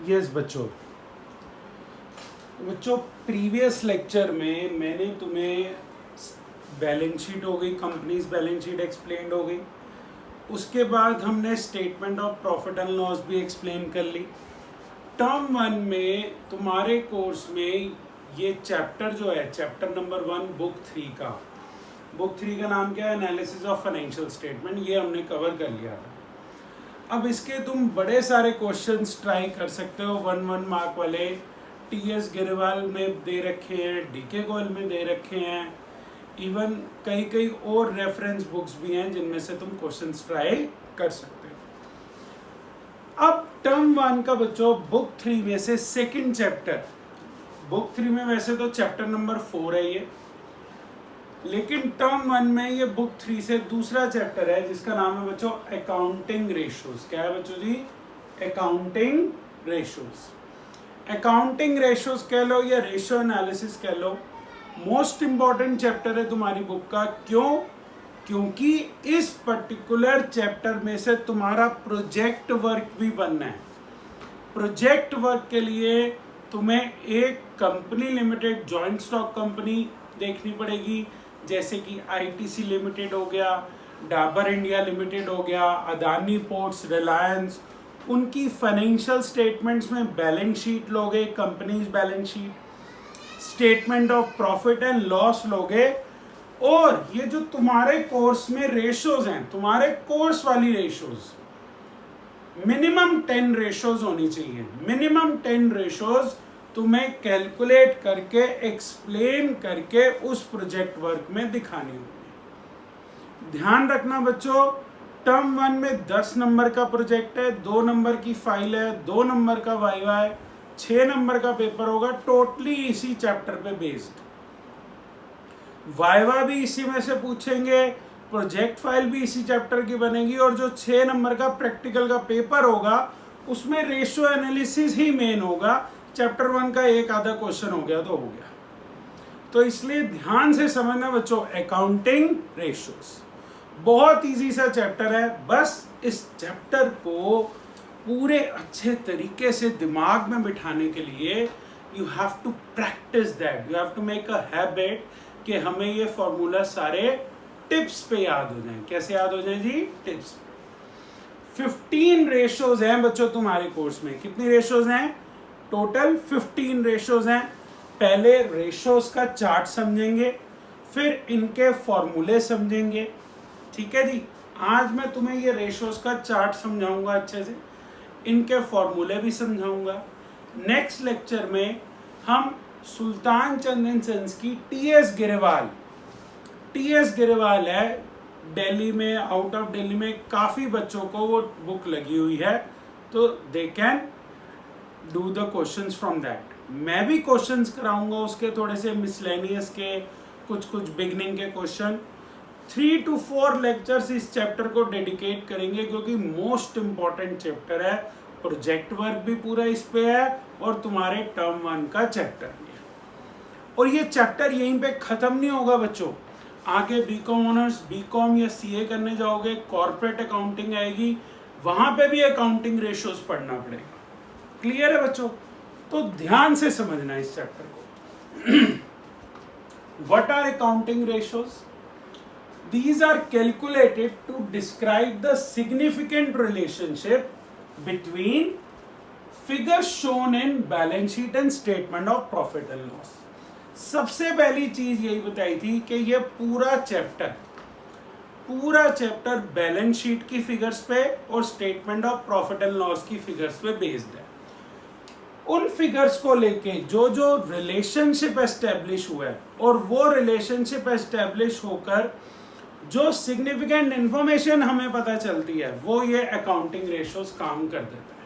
Yes बच्चों, previous lecture में मैंने तुम्हें बैलेंस शीट हो गई, कंपनीज बैलेंस शीट एक्सप्लेन हो गई। उसके बाद हमने statement of profit and loss भी एक्सप्लेन कर ली। टर्म 1 में तुम्हारे कोर्स में ये चैप्टर जो है, चैप्टर नंबर 1 बुक 3 का नाम क्या है? Analysis of financial statement. ये हमने कवर कर लिया था। अब इसके तुम बड़े सारे क्वेश्चंस ट्राई कर सकते हो, 1 मार्क वाले। टीएस गिरवाल में दे रखे हैं, डीके गोयल में दे रखे हैं, इवन कई और रेफरेंस बुक्स भी हैं जिनमें से तुम क्वेश्चंस ट्राई कर सकते हो। अब टर्म 1 का बच्चों बुक 3 में से सेकंड चैप्टर, बुक 3 में वैसे तो चैप्टर नंबर 4 है ये, लेकिन टर्म 1 में ये बुक 3 से दूसरा चैप्टर है जिसका नाम है बच्चों अकाउंटिंग रेशियोज। क्या है बच्चों जी? Accounting ratios. अकाउंटिंग रेशियोज कह लो या रेशियो एनालिसिस कह लो, मोस्ट इंपॉर्टेंट चैप्टर है तुम्हारी बुक का। क्यों? क्योंकि इस पर्टिकुलर चैप्टर में से तुम्हारा प्रोजेक्ट वर्क भी बनना है। प्रोजेक्ट वर्क के लिए तुम्हें एक company limited joint stock company देखनी पड़ेगी, जैसे कि आईटीसी लिमिटेड हो गया, डाबर इंडिया लिमिटेड हो गया, अदानी पोर्ट्स, रिलायंस। उनकी फाइनेंशियल स्टेटमेंट्स में बैलेंस शीट लोगे, companies balance sheet, statement of profit and loss लोगे। और ये जो तुम्हारे कोर्स में रेशियोज हैं, तुम्हारे कोर्स वाली रेशियोज मिनिमम 10 रेशियोज होनी चाहिए। मिनिमम 10 रेशियोज तुम्हें कैलकुलेट करके, एक्सप्लेन करके उस प्रोजेक्ट वर्क में दिखानी होगी। ध्यान रखना बच्चों, टर्म 1 में 10 नंबर का प्रोजेक्ट है, 2 नंबर की फाइल है, 2 नंबर का वाइवा है, 6 नंबर का पेपर होगा, टोटली इसी चैप्टर पे बेस्ड। वाइवा भी इसी में से पूछेंगे, प्रोजेक्ट फाइल भी इसी चैप्टर की बनेगी, और जो 6 नंबर का प्रैक्टिकल का पेपर होगा उसमें रेशियो एनालिसिस ही मेन होगा। चैप्टर 1 का एक आधा क्वेश्चन हो गया तो हो गया। तो इसलिए ध्यान से समझना बच्चों, अकाउंटिंग रेशियोज बहुत इजी सा चैप्टर है। बस इस चैप्टर को पूरे अच्छे तरीके से दिमाग में बिठाने के लिए you have to practise that, you have to make a habit कि हमें ये फॉर्मूला सारे टिप्स पे याद हो जाएं। कैसे याद हो जाए जी? टिप्स। 15 रेशियोज हैं बच्चों तुम्हारे कोर्स में। कितनी रेशियोज हैं? टोटल 15 रेशियोज हैं। पहले रेशियोज का चार्ट समझेंगे, फिर इनके फॉर्मूले समझेंगे। ठीक है जी, आज मैं तुम्हें ये रेशियोज का चार्ट समझाऊंगा अच्छे से, इनके फॉर्मूले भी समझाऊंगा। नेक्स्ट लेक्चर में हम सुल्तान चंद एंड सन्स की टीएस गिरेवाल है, दिल्ली में, आउट ऑफ दिल्ली में काफ़ी बच्चों को वो बुक लगी हुई है, तो they can do the questions from that. मैं भी क्वेश्चंस कराऊंगा उसके, थोड़े से मिसलेनियस के, कुछ बिगनिंग के क्वेश्चन। 3 to 4 लेक्चर्स इस चैप्टर को डेडिकेट करेंगे क्योंकि मोस्ट इंपॉर्टेंट चैप्टर है। प्रोजेक्ट वर्क भी पूरा इस पे है और तुम्हारे टर्म 1 का चैप्टर भी है। और ये चैप्टर यहीं पे खत्म नहीं होगा बच्चों। आगे बीकॉम ऑनर्स, बीकॉम या सीए करने जाओगे, कॉर्पोरेट अकाउंटिंग आएगी, वहां पे भी अकाउंटिंग रेशियोज पढ़ना पड़ेगा। क्लियर है बच्चों? तो ध्यान से समझना इस चैप्टर को। What are accounting ratios? These are calculated to describe the significant relationship between figures shown in balance sheet and statement of profit and loss. सबसे पहली चीज यही बताई थी कि ये पूरा चैप्टर बैलेंस शीट की फिगर्स पे और statement of profit and loss की फिगर्स पे बेस्ड है। उन फिगर्स को लेके जो रिलेशनशिप एस्टेब्लिश हुआ है, और वो रिलेशनशिप एस्टेब्लिश होकर जो सिग्निफिकेंट इंफॉर्मेशन हमें पता चलती है, वो ये अकाउंटिंग रेशियोज काम कर देता है।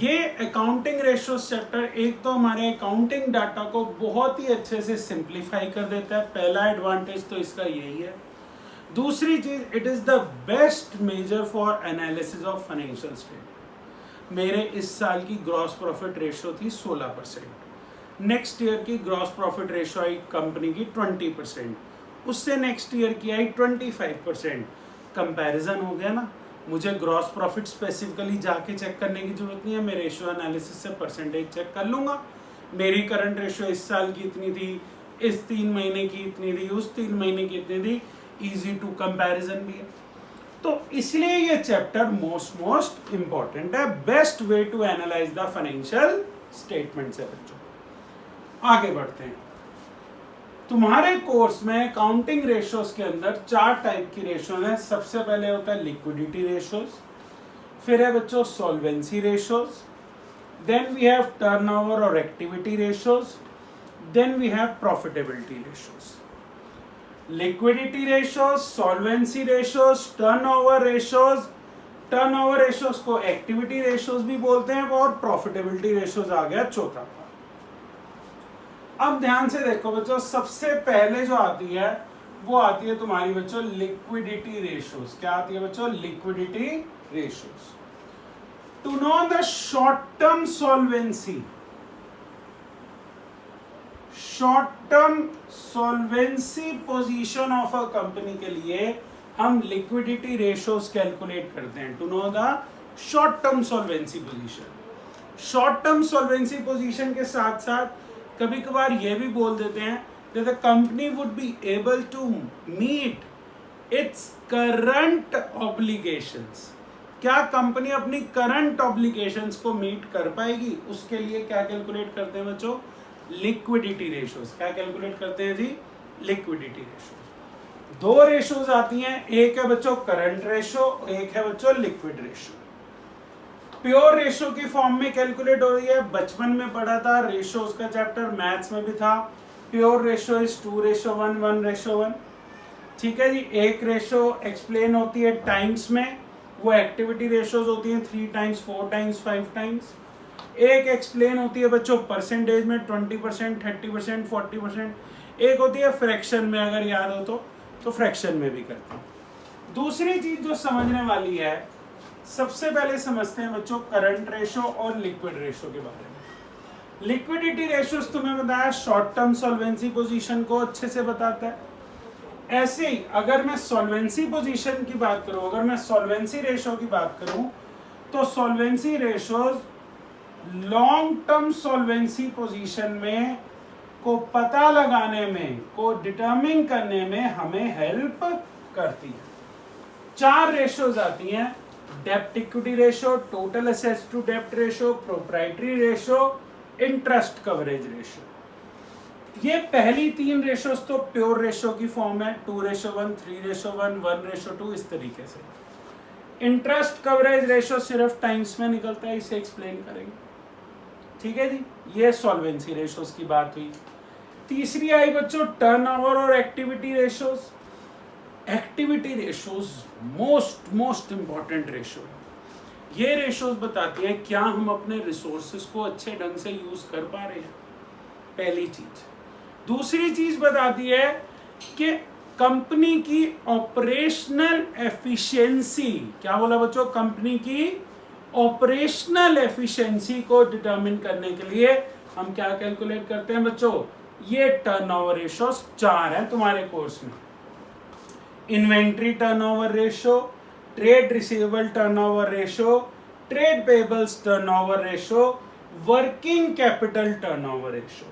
ये अकाउंटिंग रेशियोज चैप्टर एक तो हमारे अकाउंटिंग डाटा को बहुत ही अच्छे से सिंप्लीफाई कर देता है। पहला एडवांटेज तो इसका यही है। दूसरी चीज, it is the best measure for analysis of financial statement. मेरे इस साल की ग्रॉस प्रॉफिट रेशियो थी 16%, नेक्स्ट ईयर की ग्रॉस प्रॉफिट रेशियो आई कंपनी की 20%, उससे नेक्स्ट ईयर की आई 25%। कंपैरिजन हो गया ना। मुझे ग्रॉस प्रॉफिट स्पेसिफिकली जाके चेक करने की जरूरत नहीं है, मैं रेशियो एनालिसिस से परसेंटेज चेक कर लूँगा। मेरी करंट रेशियो इस साल की इतनी थी, इस 3 महीने की इतनी थी, उस 3 महीने की इतनी थी, इजी टू कंपैरिजन भी है। तो इसलिए ये चैप्टर मोस्ट इंपॉर्टेंट है, best way to analyse the financial statements है बच्चों। आगे बढ़ते हैं। तुम्हारे कोर्स में अकाउंटिंग रेशियोज के अंदर 4 टाइप की रेशियोज हैं। सबसे पहले होता है लिक्विडिटी रेशियोज, फिर है बच्चों solvency ratios, then we have turnover और activity ratios, then we have profitability ratios. Liquidity ratios, solvency ratios, turnover ratios को एक्टिविटी रेशियोज भी बोलते हैं, और प्रॉफिटेबिलिटी रेशियोज आ गया चौथा। अब ध्यान से देखो बच्चों, सबसे पहले जो आती है वो आती है तुम्हारी बच्चों लिक्विडिटी रेशियोज। क्या आती है बच्चों? Liquidity ratios. To know the short term solvency, short term solvency position of a company के लिए हम लिक्विडिटी रेशियोज कैलकुलेट करते हैं। To know the short term solvency position, short term solvency position के साथ साथ कभी कभार ये भी बोल देते हैं that the company would be able to meet its current obligations। क्या कंपनी अपनी करंट ऑब्लिगेशंस को मीट कर पाएगी? उसके लिए क्या कैलकुलेट करते हैं बच्चों? Liquidity ratios. क्या कैलकुलेट करते हैं जी? Liquidity ratios. 2 रेशियोज आती हैं, एक है बच्चों करंट रेशियो, एक है बच्चों लिक्विड रेशियो। प्योर रेशियो की फॉर्म में कैलकुलेट हो रही है, बचपन में पढ़ा था, रेशियोज का चैप्टर मैथ्स में भी था। Pure ratio is 2:1, 1:1। ठीक है जी। एक रेशियो एक्सप्लेन होती है टाइम्स में, वो एक्टिविटी रेशियोज होती हैं 3 टाइम्स, 4 टाइम्स, 5 टाइम्स। एक एक्सप्लेन होती है बच्चों परसेंटेज में 20%, 30%, 40%। एक होती है फ्रैक्शन में, अगर याद हो तो फ्रैक्शन में भी करते हैं। दूसरी चीज जो समझने वाली है, सबसे पहले समझते हैं बच्चों करंट रेशियो और लिक्विड रेशियो के बारे में। लिक्विडिटी रेशियो तुम्हें बताया शॉर्ट टर्म सॉल्वेंसी पोजीशन को अच्छे से बताता है। ऐसे ही अगर मैं सॉल्वेंसी पोजीशन की बात करूं, अगर मैं सॉल्वेंसी रेशियो की बात करूं, तो solvency ratios long term solvency position में को पता लगाने में, को डिटरमिन करने में हमें हेल्प करती है। 4 रेशियोज आती हैं, डेप्ट equity ratio, total assets to dept ratio, proprietary ratio, interest coverage ratio. ये पहली 3 रेशियोज तो प्योर रेशियो की फॉर्म है, 2:1, 3:1, 1:2, इस तरीके से। इंटरेस्ट कवरेज रेशियो सिर्फ टाइम्स में निकलता है, इसे एक्सप्लेन करेंगे। ठीक है जी। ये सॉल्वेंसी रेशियोज की बात हुई। तीसरी आई बच्चों टर्नओवर और activity ratios. Activity ratios most important ratio है। ये रेशियोज बताती हैं क्या हम अपने रिसोर्सेज को अच्छे ढंग से यूज कर पा रहे हैं, पहली चीज। दूसरी चीज बताती है कि कंपनी की ऑपरेशनल एफिशिएंसी, क्या बोला बच्चों? कंपनी की ऑपरेशनल एफिशिएंसी को डिटरमिन करने के लिए हम क्या कैलकुलेट करते हैं बच्चों? ये टर्नओवर रेशियोज 4 हैं तुम्हारे कोर्स में। Inventory turnover ratio, trade receivable turnover ratio, trade payables turnover ratio, working capital turnover ratio.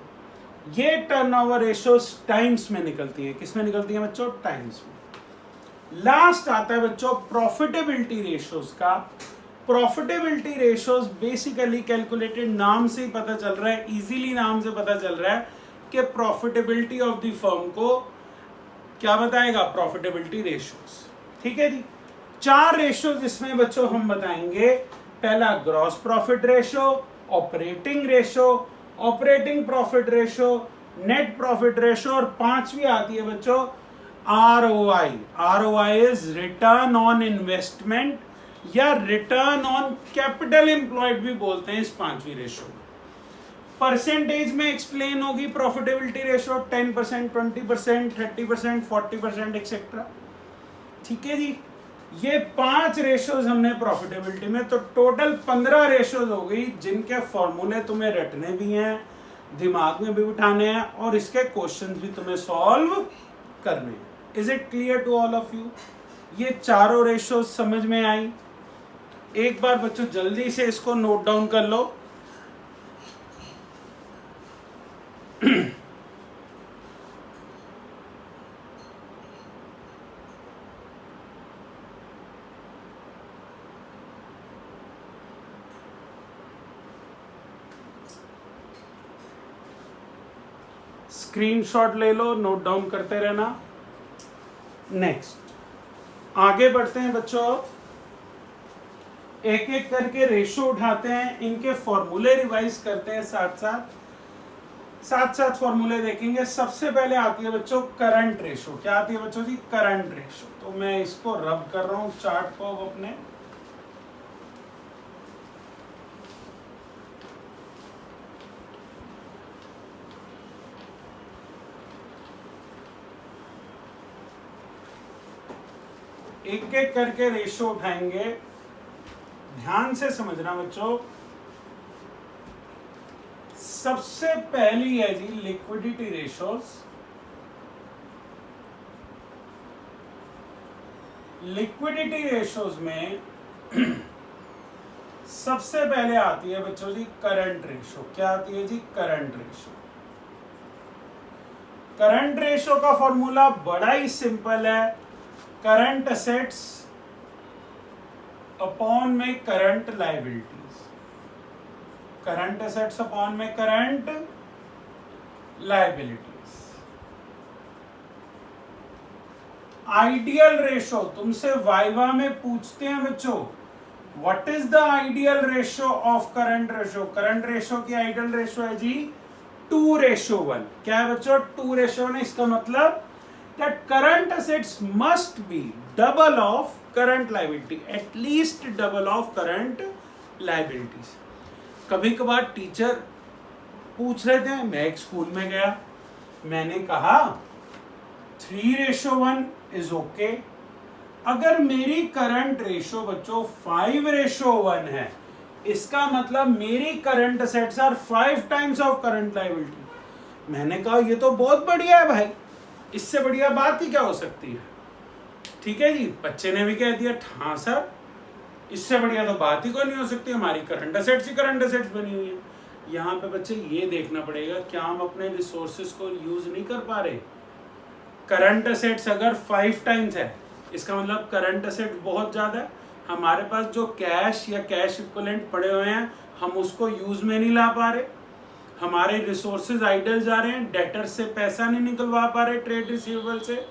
ये टर्नओवर रेशियोज टाइम्स में निकलती हैं। किस में निकलती हैं बच्चों? टाइम्स में। लास्ट आता है बच्चों प्रॉफिटेबिलिटी रेशियोज का। प्रॉफिटेबिलिटी रेशियोज बेसिकली कैलकुलेटेड, नाम से ही पता चल रहा है, इजीली नाम से पता चल रहा है कि प्रॉफिटेबिलिटी ऑफ द फर्म को क्या बताएगा? Profitability ratios. ठीक है जी। 4 रेशियोज इसमें बच्चों हम बताएंगे। पहला gross profit ratio, operating ratio, operating profit ratio, net profit ratio, और 5वीं आती है बच्चों ROI। ROI is return on investment या रिटर्न ऑन कैपिटल एम्प्लॉयड भी बोलते हैं इस 5वीं रेशियो। परसेंटेज में एक्सप्लेन होगी प्रॉफिटेबिलिटी रेशियो 10%, 20%, 30%, 40% एक्सेट्रा। ठीक है जी। ये 5 रेशियोज हमने प्रॉफिटेबिलिटी में, तो टोटल 15 रेशियोज हो गई, जिनके फॉर्मूले तुम्हें रटने भी हैं, दिमाग में भी बिठाने हैं, और इसके क्वेश्चंस भी तुम्हें सॉल्व करने हैं। Is it clear to all of you? ये चारों रेशियोज समझ में आई? एक बार बच्चों जल्दी से इसको नोट डाउन कर लो। स्क्रीनशॉट ले लो, नोट डाउन करते रहना। नेक्स्ट आगे बढ़ते हैं बच्चों, एक एक करके रेशो उठाते हैं, इनके फॉर्मूले रिवाइज करते हैं, साथ साथ फॉर्मूले देखेंगे। सबसे पहले आती है बच्चों करंट रेशो। क्या आती है बच्चों जी? Current ratio. तो मैं इसको रब कर रहा हूं चार्ट को अपने। एक एक करके रेशो उठाएंगे, ध्यान से समझना बच्चों। सबसे पहली है जी लिक्विडिटी रेशोस। लिक्विडिटी रेशोस में सबसे पहले आती है बच्चों जी करंट रेशो। क्या आती है जी? Current ratio. करंट रेशो का फॉर्मूला बड़ा ही सिंपल है, करंट असेट्स अपॉन में current liabilities. Current assets upon में करंट लायबिलिटीज। आइडियल रेशो तुमसे वाइवा में पूछते हैं बच्चों, what is the ideal ratio of current ratio? Current ratio की आइडियल रेशो है जी 2:1। क्या है बच्चों? 2:1। इसका मतलब that current assets must be double of current liability, at least double of current liabilities। कभी कभार टीचर पूछ रहे थे, मैं एक स्कूल में गया, मैंने कहा 3:1 इज ओके। अगर मेरी करंट रेशो बच्चों 5:1 है, इसका मतलब मेरी current assets are 5 times of current liability. मैंने कहा ये तो बहुत बढ़िया है भाई, इससे बढ़िया बात ही क्या हो सकती है? ठीक है जी, बच्चे ने भी कह दिया हाँ सर, इससे बढ़िया तो बात ही कोई नहीं हो सकती, हमारी करंट असेट्स ही करंट असेट्स बनी हुई है। यहाँ पे बच्चे ये देखना पड़ेगा क्या हम अपने रिसोर्सेज को यूज नहीं कर पा रहे। करंट असेट्स अगर 5 टाइम्स है, इसका मतलब करंट असेट्स बहुत ज्यादा है। हमारे पास जो कैश या कैश इक्विवेलेंट पड़े हुए हैं, हम उसको यूज में नहीं ला पा रहे। हमारे रिसोर्सेज आइडल जा रहे हैं, डेटर से पैसा नहीं निकलवा पा रहे, ट्रेड रिसीवेबल से।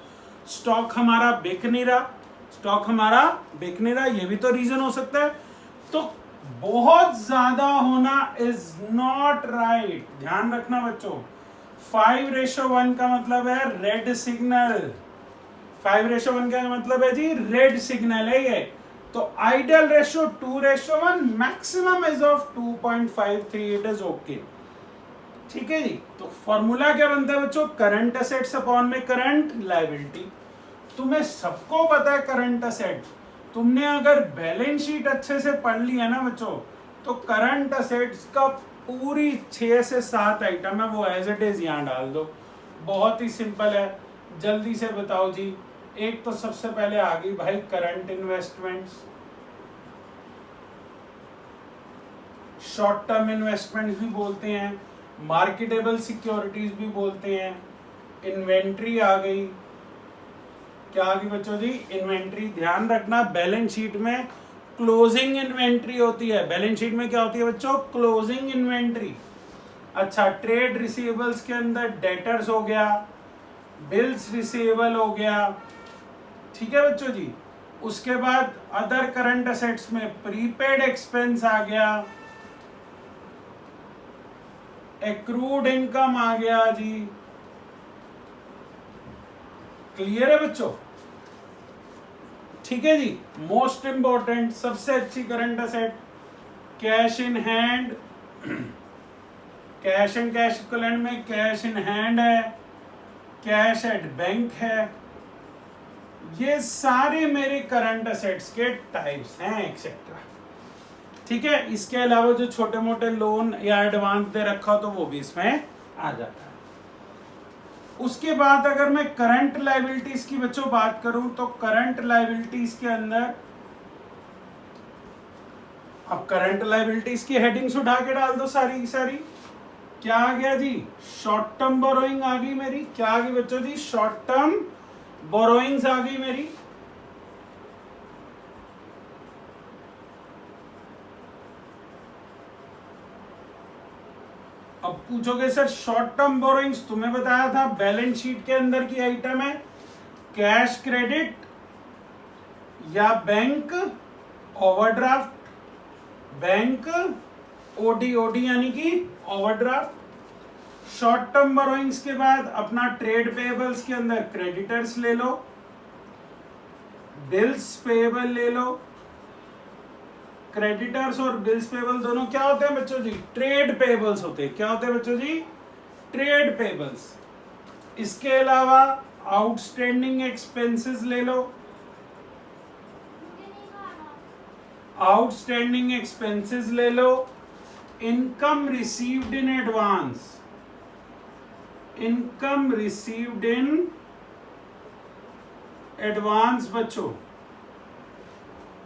स्टॉक हमारा बिक नहीं रहा, ये भी तो रीजन हो सकता है। तो बहुत ज्यादा होना इज नॉट राइट, ध्यान रखना बच्चों। 5:1 का मतलब है रेड सिग्नल। 5:1 का मतलब है जी रेड सिग्नल है ये। तो ideal ratio 2:1, maximum is of 2.53, it is okay. ठीक है जी। तो फॉर्मूला क्या बनता है बच्चों? करंट असेट्स अपॉन में करंट लायबिलिटी। तुम्हें सबको पता है करंट असेट्स। तुमने अगर बैलेंस शीट अच्छे से पढ़ लिया ना बच्चों, तो करंट असेट्स का पूरी 6 से 7 आइटम है, वो एज इट इज यहाँ डाल दो। बहुत ही सिंपल है, जल्दी से बताओ जी। एक तो सबसे पहले आ गई भाई current investments, short term investments भी बोलते हैं, मार्केटेबल सिक्योरिटीज भी बोलते हैं। इन्वेंट्री आ गई। क्या आ गई बच्चों जी? इन्वेंट्री। ध्यान रखना बैलेंस शीट में क्लोजिंग इन्वेंट्री होती है। बैलेंस शीट में क्या होती है बच्चों? Closing inventory. अच्छा, ट्रेड रिसीवेबल्स के अंदर डेटर्स हो गया, बिल्स रिसीवेबल हो गया। ठीक है बच्चों जी। उसके बाद अदर करंट असेट्स में प्रीपेड एक्सपेंस आ गया, एक्रूड इनकम आ गया जी। क्लियर है बच्चों? ठीक है जी। मोस्ट इंपॉर्टेंट, सबसे अच्छी current asset cash in hand. Cash and cash equivalent में कैश इन हैंड है, कैश एट बैंक है। ये सारे मेरे करंट असेट्स के टाइप्स हैं एक्सेट्रा। ठीक है। इसके अलावा जो छोटे मोटे लोन या एडवांस दे रखा तो वो भी इसमें आ जाता है। उसके बाद अगर मैं करंट लायबिलिटीज की बच्चों बात करूं, तो करंट लायबिलिटीज के अंदर अब करंट लायबिलिटीज की हेडिंग्स उठा के डाल दो सारी की सारी। क्या आ गया जी? शॉर्ट टर्म बोरोइंग आ गई मेरी। क्या आ गई बच्चों जी? शॉर्ट टर्म बोरोइंग्स आ गई मेरी। अब पूछोगे सर शॉर्ट टर्म बोरोइंग्स तुम्हें बताया था बैलेंस शीट के अंदर की आइटम है कैश क्रेडिट या bank overdraft, bank OD, OD यानी कि ओवरड्राफ्ट। शॉर्ट टर्म बोरोइंग्स के बाद अपना ट्रेड पेएबल्स के अंदर क्रेडिटर्स ले लो, बिल्स पेएबल ले लो। क्रेडिटर्स और बिल्स पेएबल दोनों क्या होते हैं बच्चों जी? ट्रेड पेएबल्स होते हैं। क्या होते हैं बच्चों जी? Trade payables. इसके अलावा आउटस्टैंडिंग एक्सपेंसेस ले लो, आउटस्टैंडिंग एक्सपेंसेस ले लो। Income received in advance, income received in advance बच्चों।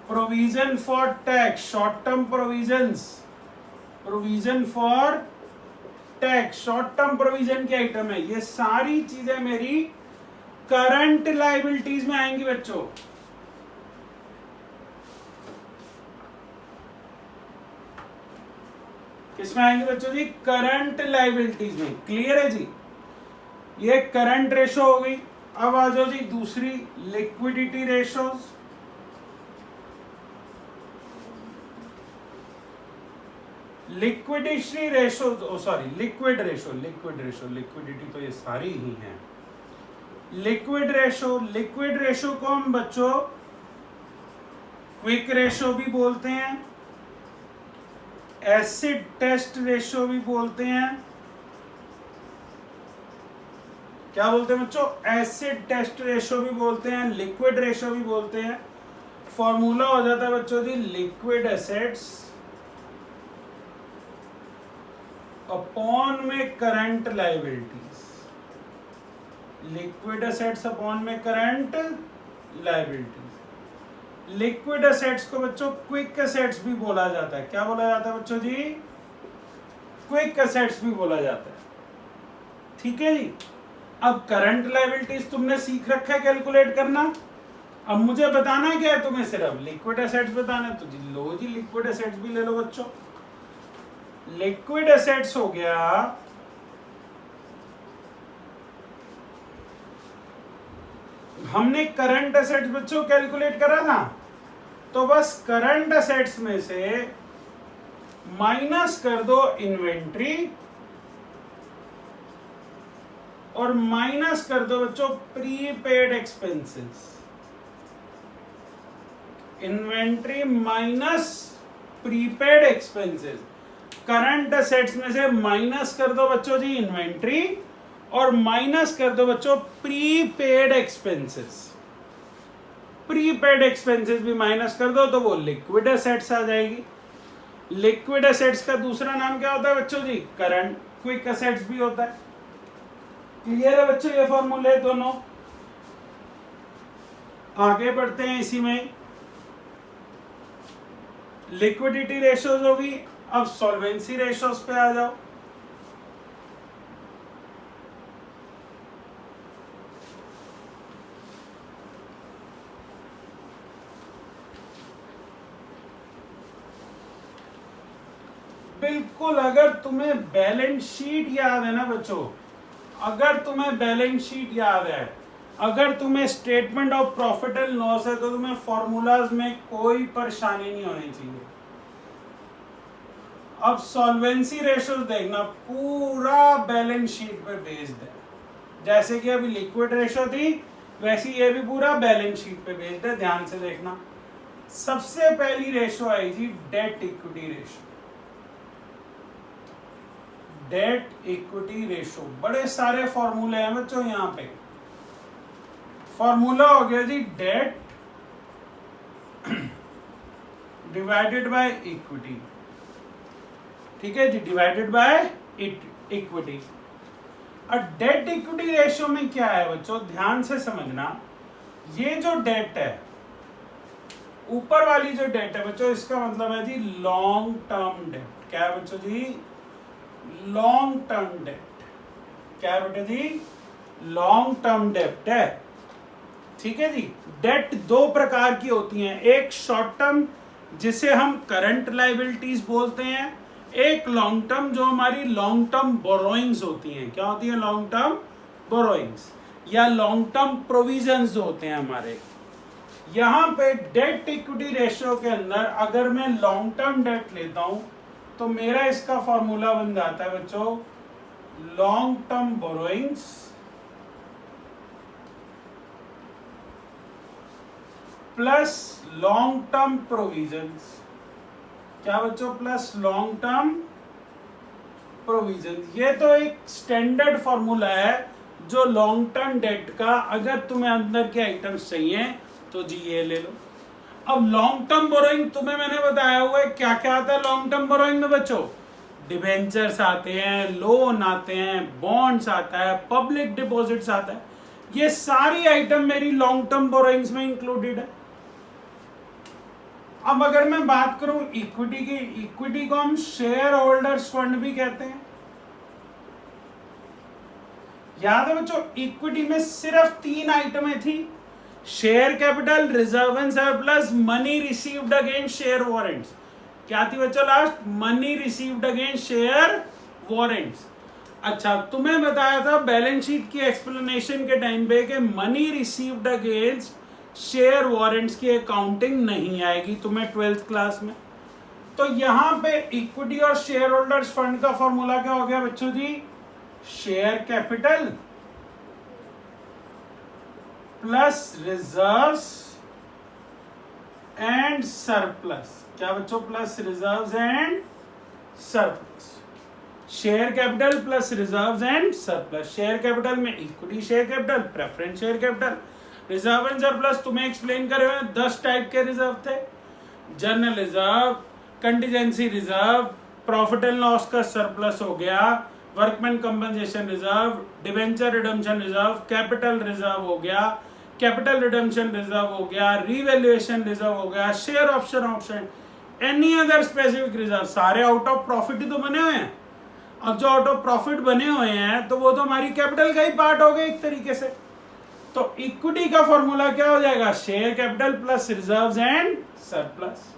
Provision for tax, short term provisions, provision for tax short term provision की आइटम है। ये सारी चीजें मेरी करंट लायबिलिटीज में आएंगी बच्चों। किसमें आएंगी बच्चों जी? करंट लायबिलिटीज में। क्लियर है जी? ये करंट रेशो हो गई। अब आ जाओ जी दूसरी, liquidity ratios. Liquidity ratio, sorry liquid ratio, liquid ratio, liquidity तो ये सारी ही हैं। लिक्विड रेशो, लिक्विड रेशो को हम बच्चों क्विक रेशो भी बोलते हैं, एसिड टेस्ट रेशो भी बोलते हैं। क्या बोलते हैं बच्चों? एसिड टेस्ट रेशो भी बोलते हैं, लिक्विड रेशो भी बोलते हैं। फॉर्मूला हो जाता है बच्चों जी लिक्विड एसेट्स अपॉन में current liabilities, liquid assets upon में करंट लायबिलिटीज। लिक्विड एसेट्स को बच्चों क्विक एसेट्स भी बोला जाता है। क्या बोला जाता है बच्चों जी? क्विक एसेट्स भी बोला जाता है। ठीक है जी? अब करंट लायबिलिटीज तुमने सीख रखा है कैलकुलेट करना। अब मुझे बताना क्या है तुम्हें? सिर्फ लिक्विड एसेट्स बताना है। तो जी लो जी लिक्विड एसेट्स भी ले लो बच्चों। लिक्विड एसेट्स हो गया हमने करंट एसेट्स बच्चों कैलकुलेट करा था, तो बस करंट एसेट्स में से माइनस कर दो इन्वेंट्री और माइनस कर दो बच्चों prepaid expenses. Inventory minus prepaid expenses. Current assets में से माइनस कर दो बच्चों जी इन्वेंट्री और माइनस कर दो बच्चों प्रीपेड एक्सपेंसेस। प्रीपेड एक्सपेंसेस भी माइनस कर दो तो वो लिक्विड एसेट्स आ जाएगी। लिक्विड एसेट्स का दूसरा नाम क्या होता है बच्चों जी? करंट क्विक एसेट्स भी होता है। क्लियर है बच्चों ये फॉर्मूले दोनों? आगे बढ़ते हैं इसी में। लिक्विडिटी रेशोज होगी। अब सॉल्वेंसी रेशोज पे आ जाओ। बिल्कुल, अगर तुम्हें बैलेंस शीट याद है ना बच्चों, अगर तुम्हें बैलेंस शीट याद है, अगर तुम्हें statement of profit and loss है, तो तुम्हें फॉर्मूलाज में कोई परेशानी नहीं होनी चाहिए। अब सॉल्वेंसी रेशोज देखना, पूरा बैलेंस शीट पे बेस्ड है। जैसे कि अभी लिक्विड रेशो थी, वैसे ये भी पूरा बैलेंस शीट पे बेस्ड है। ध्यान से देखना। सबसे पहली रेशो आई थी debt equity ratio. Debt equity ratio, बड़े सारे फॉर्मूले हैं बच्चों यहाँ पे। फॉर्मूला हो गया जी डेट डिवाइडेड बाय इक्विटी। ठीक है जी, डिवाइडेड बाय इक्विटी। और डेट इक्विटी रेशियो में क्या है बच्चों? ध्यान से समझना। ये जो डेट है, ऊपर वाली जो डेट है बच्चों, इसका मतलब है जी लॉन्ग टर्म डेट। क्या है बच्चों जी? Long term date. क्या है बेटा जी? लॉन्ग टर्म डेट है। ठीक है जी। डेट दो प्रकार की होती हैं, एक शॉर्ट टर्म जिसे हम करंट लाइबिलिटीज बोलते हैं, एक लॉन्ग टर्म जो हमारी लॉन्ग टर्म बोरोइंग्स होती हैं। क्या होती है? लॉन्ग टर्म बोरोइंग्स या लॉन्ग टर्म प्रोविजंस जो होते हैं हमारे। यहां पे डेट इक्विटी रेशियो के अंदर अगर मैं लॉन्ग टर्म डेट लेता हूं तो मेरा इसका फॉर्मूला बन जाता है बच्चों long term borrowings plus long term provisions. क्या बच्चों? Plus long term provision. ये तो एक स्टैंडर्ड फॉर्मूला है जो लॉन्ग टर्म डेट का, अगर तुम्हें अंदर के आइटम्स चाहिए तो जी ये ले लो। अब लॉन्ग टर्म बोरोइंग तुम्हें मैंने बताया हुआ है क्या क्या आता है लॉन्ग टर्म बोरोइंग में बच्चों। डिबेंचर्स आते हैं, लोन आते हैं, बॉन्ड्स आता है, पब्लिक डिपॉजिट्स आता है। ये सारी आइटम मेरी लॉन्ग टर्म बोरोइंग्स में इंक्लूडेड है। अब अगर मैं बात करूं इक्विटी की, इक्विटी को हम शेयर होल्डर्स फंड भी कहते हैं। याद है बच्चों इक्विटी में सिर्फ 3 आइटमें थी, share capital, reserve and surplus, money received against share warrants. क्या थी बच्चों last? Money received against share warrants. अच्छा, तुम्हें बताया था बैलेंस शीट की एक्सप्लेनेशन के टाइम पे कि money received against share warrants की अकाउंटिंग नहीं आएगी तुम्हें 12th क्लास में। तो यहां पे इक्विटी और शेयर होल्डर्स फंड का फॉर्मूला क्या हो गया बच्चों जी? Share capital plus reserves and surplus. क्या बच्चों? Plus reserves and surplus. Share capital plus reserves and surplus. Share capital में equity share capital, preference share capital, reserve and surplus तुम्हें एक्सप्लेन करे हुए 10 टाइप के रिजर्व थे। General reserve, contingency reserve, profit and loss का surplus हो गया, workman compensation reserve, debenture redemption reserve, capital reserve हो गया, कैपिटल रिडम्पशन रिजर्व हो गया, रीवैल्यूएशन रिजर्व हो गया, share option, any other specific reserve. सारे आउट ऑफ प्रॉफिट ही तो बने हुए हैं। अब जो आउट ऑफ प्रॉफिट बने हुए हैं तो वो तो हमारी कैपिटल का ही पार्ट हो गया एक तरीके से। तो इक्विटी का फॉर्मूला क्या हो जाएगा? Share capital plus reserves and surplus.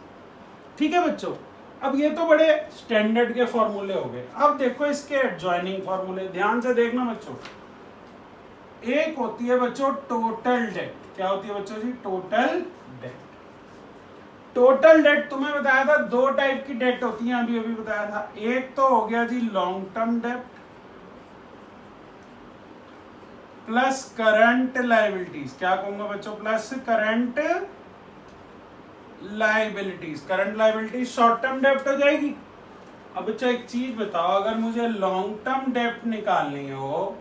ठीक है बच्चों, अब ये तो बड़े स्टैंडर्ड के फॉर्मूले हो गए। अब देखो इसके एडजॉइनिंग फॉर्मूले, ध्यान से देखना बच्चों। एक होती है बच्चों टोटल डेट। क्या होती है बच्चों जी? Total debt. टोटल डेट तुम्हें बताया था 2 टाइप की डेट होती है, अभी बताया था। एक तो हो गया जी long term debt plus current liabilities. क्या कहूंगा बच्चों? Plus current liabilities. Current liabilities short term डेब्ट हो जाएगी। अब बच्चों एक चीज बताओ, अगर मुझे लॉन्ग टर्म डेब्ट निकालनी हो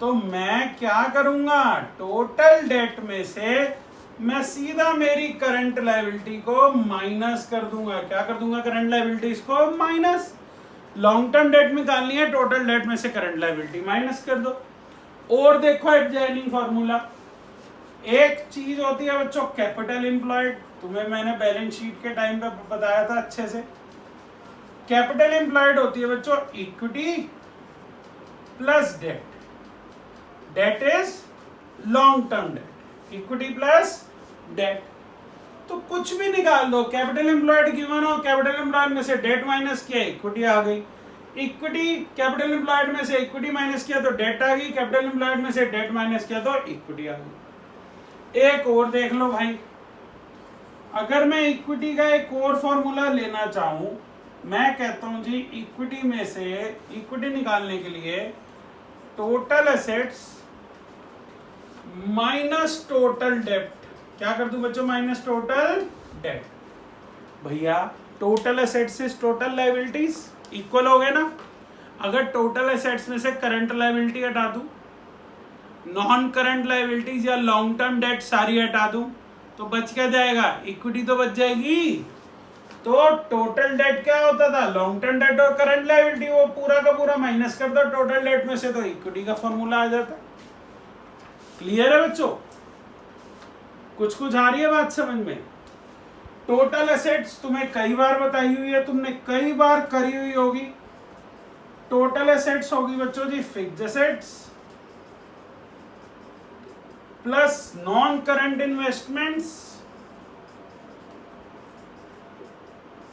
तो मैं क्या करूंगा? टोटल डेट में से मैं सीधा मेरी करंट लाइबिलिटी को माइनस कर दूंगा। क्या कर दूंगा? करंट लाइबिलिटीज को माइनस। लॉन्ग टर्म डेट निकालनी है, टोटल डेट में से करंट लाइबिलिटी माइनस कर दो। और देखो एडजॉइनिंग फॉर्मूला, एक चीज होती है बच्चों कैपिटल एम्प्लॉयड। तुम्हें मैंने बैलेंस शीट के टाइम पे बताया था अच्छे से। कैपिटल एम्प्लॉयड होती है बच्चों equity plus debt. Debt is long term debt, equity plus debt. तो कुछ भी निकाल दो, कैपिटल एम्प्लॉयड गिवन हो, कैपिटल एम्प्लॉयड में से डेट माइनस किया, इक्विटी आ गई। इक्विटी कैपिटल एम्प्लॉयड में से इक्विटी माइनस किया तो डेट आ गई, कैपिटल एम्प्लॉयड में से डेट माइनस किया तो इक्विटी आ गई। एक और देख लो भाई, अगर मैं इक्विटी का एक और फॉर्मूला लेना चाहूं, मैं कहता हूं जी इक्विटी में से इक्विटी निकालने के लिए टोटल एसेट्स माइनस टोटल डेब्ट। क्या कर दूं बच्चों? माइनस टोटल डेब्ट। भैया टोटल एसेट्स से टोटल लायबिलिटीज इक्वल हो गए ना। अगर टोटल एसेट्स में से करंट लायबिलिटी हटा दूं, नॉन करंट लायबिलिटीज या लॉन्ग टर्म डेट सारी हटा दूं, तो बच क्या जाएगा? इक्विटी तो बच जाएगी। तो टोटल डेट क्या होता था? लॉन्ग टर्म डेट और करंट लायबिलिटी, वो पूरा का पूरा माइनस कर दो टोटल डेट में से, तो इक्विटी का फॉर्मूला आ जाता। क्लियर है बच्चों? कुछ कुछ आ रही है बात समझ में? टोटल एसेट्स तुम्हें कई बार बताई हुई है, तुमने कई बार करी हुई होगी। टोटल एसेट्स होगी बच्चों जी fixed assets plus non current investments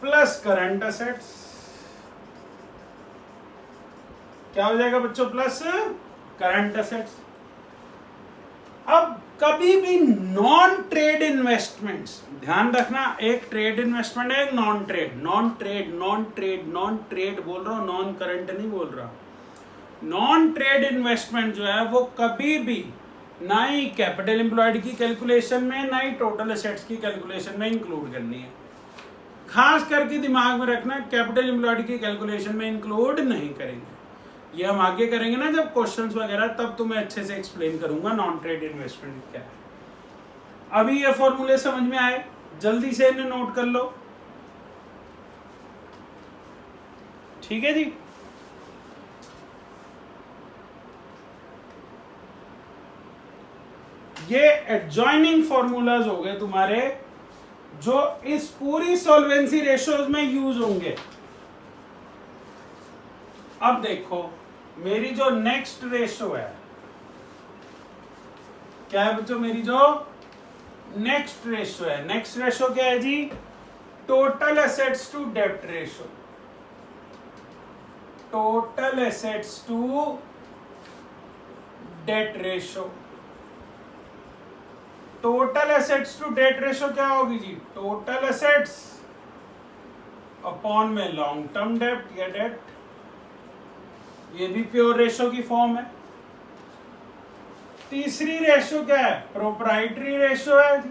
plus current assets. क्या हो जाएगा बच्चों? Plus current assets. अब कभी भी नॉन ट्रेड इन्वेस्टमेंट्स, ध्यान रखना, एक ट्रेड इन्वेस्टमेंट है, एक non trade. Non trade non trade non trade बोल रहा हूं, नॉन करंट नहीं बोल रहा। नॉन ट्रेड इन्वेस्टमेंट जो है वो कभी भी ना ही कैपिटल एम्प्लॉयड की कैलकुलेशन में, ना ही टोटल एसेट्स की कैलकुलेशन में इंक्लूड करनी है। खास करके दिमाग में रखना, कैपिटल एम्प्लॉयड की कैलकुलेशन में इंक्लूड नहीं करेंगे। ये हम आगे करेंगे ना जब क्वेश्चंस वगैरह, तब तुम्हें अच्छे से एक्सप्लेन करूंगा नॉन ट्रेड इन्वेस्टमेंट क्या है। अभी ये फॉर्मूले समझ में आए? जल्दी से इन्हें नोट कर लो, ठीक है जी। ये एडजॉइनिंग फॉर्मूलाज हो गए तुम्हारे, जो इस पूरी सॉल्वेंसी रेशियोज में यूज होंगे। अब देखो, मेरी जो नेक्स्ट रेशो है, क्या है बच्चों? मेरी जो नेक्स्ट रेशो है, नेक्स्ट रेशो क्या है जी? टोटल एसेट्स टू डेब्ट ratio. Total assets to debt ratio. Total assets to debt ratio क्या होगी जी? टोटल एसेट्स अपॉन में लॉन्ग टर्म डेब्ट या डेट। ये भी प्योर रेशो की फॉर्म है। तीसरी रेशो क्या है? प्रोप्राइटरी रेशो है जी।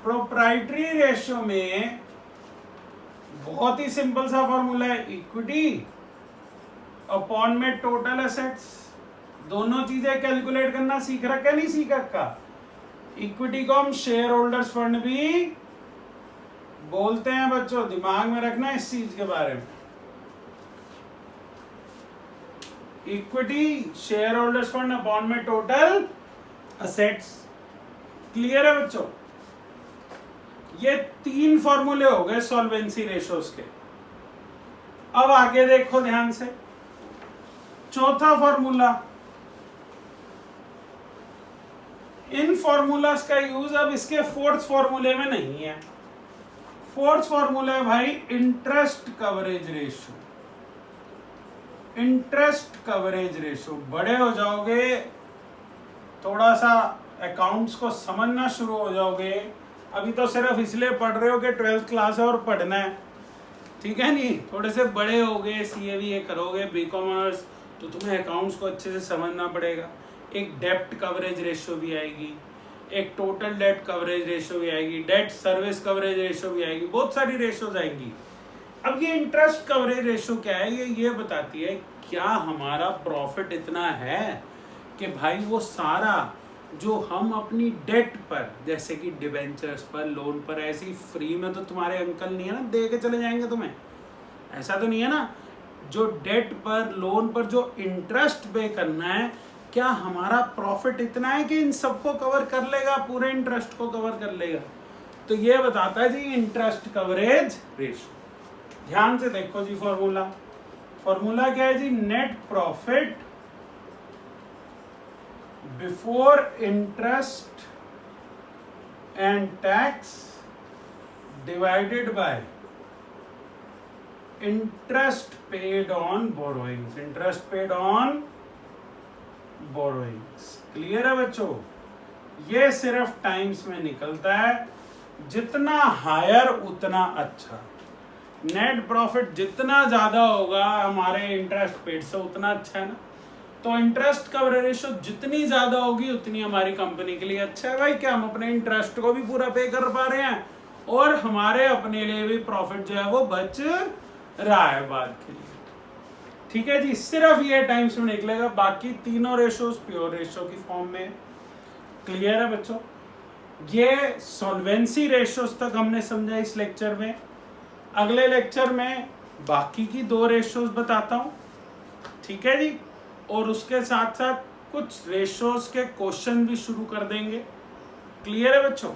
प्रोप्राइटरी रेशो में बहुत ही सिंपल सा फॉर्मूला है, इक्विटी अपॉन में टोटल एसेट्स। दोनों चीजें कैलकुलेट करना सीख रखा नहीं सीख रखा? इक्विटी को हम शेयर होल्डर्स फंड भी बोलते हैं बच्चों, दिमाग में रखना इस चीज के बारे में। Equity share holders fund upon में टोटल असेट्स। क्लियर है बच्चों? ये तीन फॉर्मूले हो गए सॉल्वेंसी रेशोज के। अब आगे देखो ध्यान से, चौथा फॉर्मूला। इन फॉर्मूलाज का यूज अब इसके फोर्थ फॉर्मूले में नहीं है। फोर्थ फॉर्मूला है भाई interest coverage ratio. Interest coverage ratio. बड़े हो जाओगे, थोड़ा सा अकाउंट्स को समझना शुरू हो जाओगे। अभी तो सिर्फ इसलिए पढ़ रहे हो कि 12th क्लास है और पढ़ना है, ठीक है नहीं? थोड़े से बड़े हो गए, सीए भी करोगे, बी कॉमर्स, तो तुम्हें अकाउंट्स को अच्छे से समझना पड़ेगा। एक डेप्ट कवरेज रेशो भी आएगी, एक टोटल डेट कवरेज रेशो भी आएगी, डेट सर्विस कवरेज रेशो भी आएगी, बहुत सारी रेशोज आएंगी। अब ये इंटरेस्ट कवरेज रेशो क्या है? ये बताती है क्या हमारा प्रॉफिट इतना है कि भाई वो सारा जो हम अपनी डेट पर, जैसे कि डिबेंचर्स पर, लोन पर, ऐसी फ्री में तो तुम्हारे अंकल नहीं है ना दे के चले जाएंगे तुम्हें, ऐसा तो नहीं है ना। जो डेट पर, लोन पर जो इंटरेस्ट पे करना है, क्या हमारा प्रॉफिट इतना है कि इन सबको कवर कर लेगा, पूरे इंटरेस्ट को कवर कर लेगा? तो ये बताता है जी इंटरेस्ट कवरेज रेशो। ध्यान से देखो जी फॉर्मूला। फॉर्मूला क्या है जी? Net profit before interest and tax divided by interest paid on borrowings. Interest paid on borrowings. Clear है बच्चों? ये सिर्फ टाइम्स में निकलता है, जितना हायर उतना अच्छा। नेट प्रॉफिट जितना ज्यादा होगा हमारे इंटरेस्ट पेड से, उतना अच्छा है ना। तो इंटरेस्ट कवरेज रेशो जितनी ज्यादा होगी उतनी हमारी कंपनी के लिए अच्छा है भाई। क्या हम अपने इंटरेस्ट को भी पूरा पे कर पा रहे हैं और हमारे अपने लिए भी प्रॉफिट जो है वो बच रहा है बाद के लिए, ठीक है जी। सिर्फ ये टाइम्स में निकलेगा, बाकी तीनों रेशोज प्योर रेशो की फॉर्म में। क्लियर है बच्चों? ये सॉल्वेंसी रेशोज तक हमने समझा इस लेक्चर में। अगले लेक्चर में बाकी की दो रेशोज बताता हूं, ठीक है जी। और उसके साथ साथ कुछ रेशोज के क्वेश्चन भी शुरू कर देंगे। क्लियर है बच्चों?